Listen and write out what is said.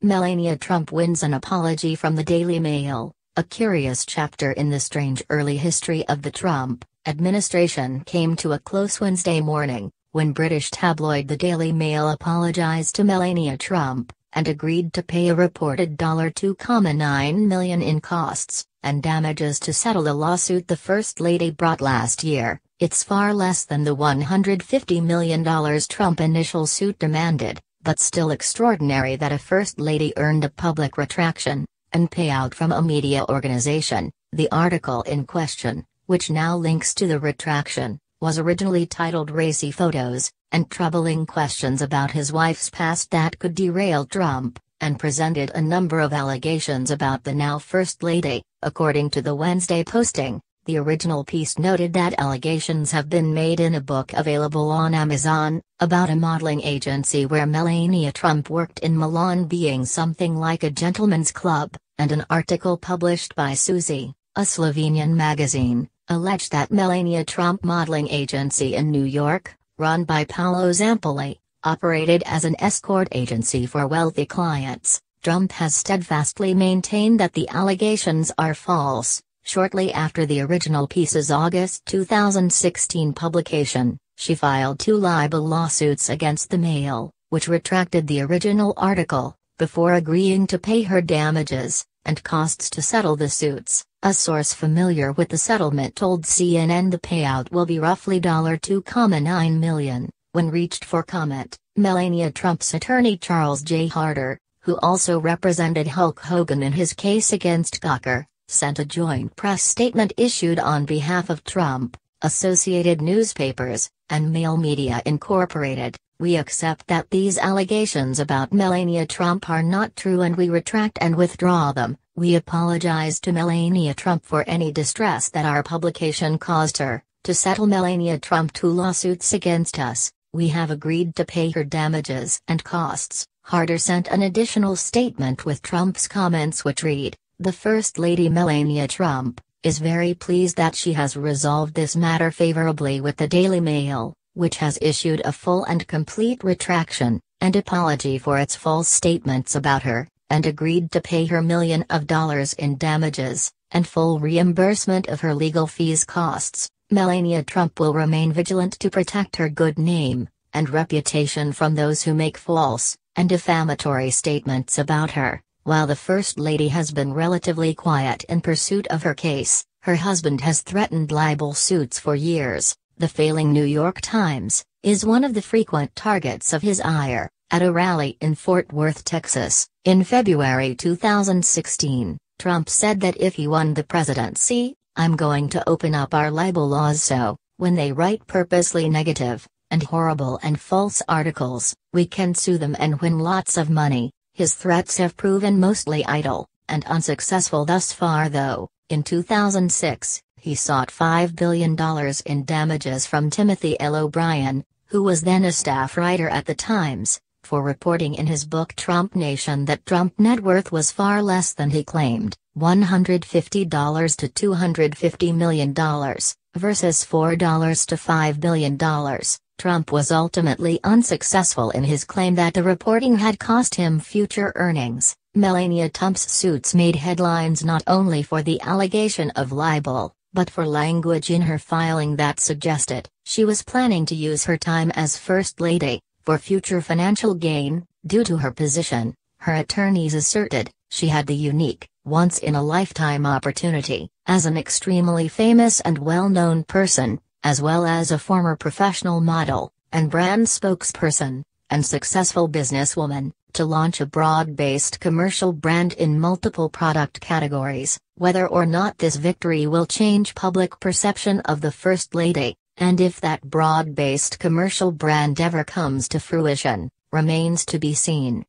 Melania Trump wins an apology from the Daily Mail, a curious chapter in the strange early history of the Trump administration came to a close Wednesday morning, when British tabloid The Daily Mail apologized to Melania Trump, and agreed to pay a reported $2.9 million in costs and damages to settle the lawsuit the First Lady brought last year. It's far less than the $150 million Trump initial suit demanded, but still extraordinary that a First Lady earned a public retraction and payout from a media organization. The article in question, which now links to the retraction, was originally titled "Racy Photos and Troubling Questions About His Wife's Past That Could Derail Trump," and presented a number of allegations about the now First Lady. According to the Wednesday posting, the original piece noted that allegations have been made in a book available on Amazon, about a modeling agency where Melania Trump worked in Milan being something like a gentleman's club, and an article published by Suzy, a Slovenian magazine, alleged that Melania Trump modeling agency in New York, run by Paolo Zampoli, operated as an escort agency for wealthy clients. Trump has steadfastly maintained that the allegations are false. Shortly after the original piece's August 2016 publication, she filed 2 libel lawsuits against the Mail, which retracted the original article, before agreeing to pay her damages and costs to settle the suits. A source familiar with the settlement told CNN the payout will be roughly $2.9 million. When reached for comment, Melania Trump's attorney Charles J. Harder, who also represented Hulk Hogan in his case against Gawker, sent a joint press statement issued on behalf of Trump, Associated Newspapers, and Mail Media Incorporated. "We accept that these allegations about Melania Trump are not true and we retract and withdraw them. We apologize to Melania Trump for any distress that our publication caused her. To settle Melania Trump 2 lawsuits against us, we have agreed to pay her damages and costs." Harder sent an additional statement with Trump's comments which read, "The First Lady Melania Trump is very pleased that she has resolved this matter favorably with the Daily Mail, which has issued a full and complete retraction and apology for its false statements about her, and agreed to pay her millions of dollars in damages and full reimbursement of her legal fees costs. Melania Trump will remain vigilant to protect her good name and reputation from those who make false and defamatory statements about her." While the First Lady has been relatively quiet in pursuit of her case, her husband has threatened libel suits for years. The failing New York Times is one of the frequent targets of his ire. At a rally in Fort Worth, Texas, in February 2016, Trump said that if he won the presidency, "I'm going to open up our libel laws so, when they write purposely negative and horrible and false articles, we can sue them and win lots of money." His threats have proven mostly idle and unsuccessful thus far though. In 2006, he sought $5 billion in damages from Timothy L. O'Brien, who was then a staff writer at the Times, for reporting in his book Trump Nation that Trump net worth was far less than he claimed, $150 to $250 million, versus $4 to $5 billion. Trump was ultimately unsuccessful in his claim that the reporting had cost him future earnings. Melania Trump's suits made headlines not only for the allegation of libel, but for language in her filing that suggested she was planning to use her time as First Lady for future financial gain. Due to her position, her attorneys asserted, she had the unique, once-in-a-lifetime opportunity, as an extremely famous and well-known person, as well as a former professional model and brand spokesperson and successful businesswoman, to launch a broad-based commercial brand in multiple product categories. Whether or not this victory will change public perception of the First Lady, and if that broad-based commercial brand ever comes to fruition, remains to be seen.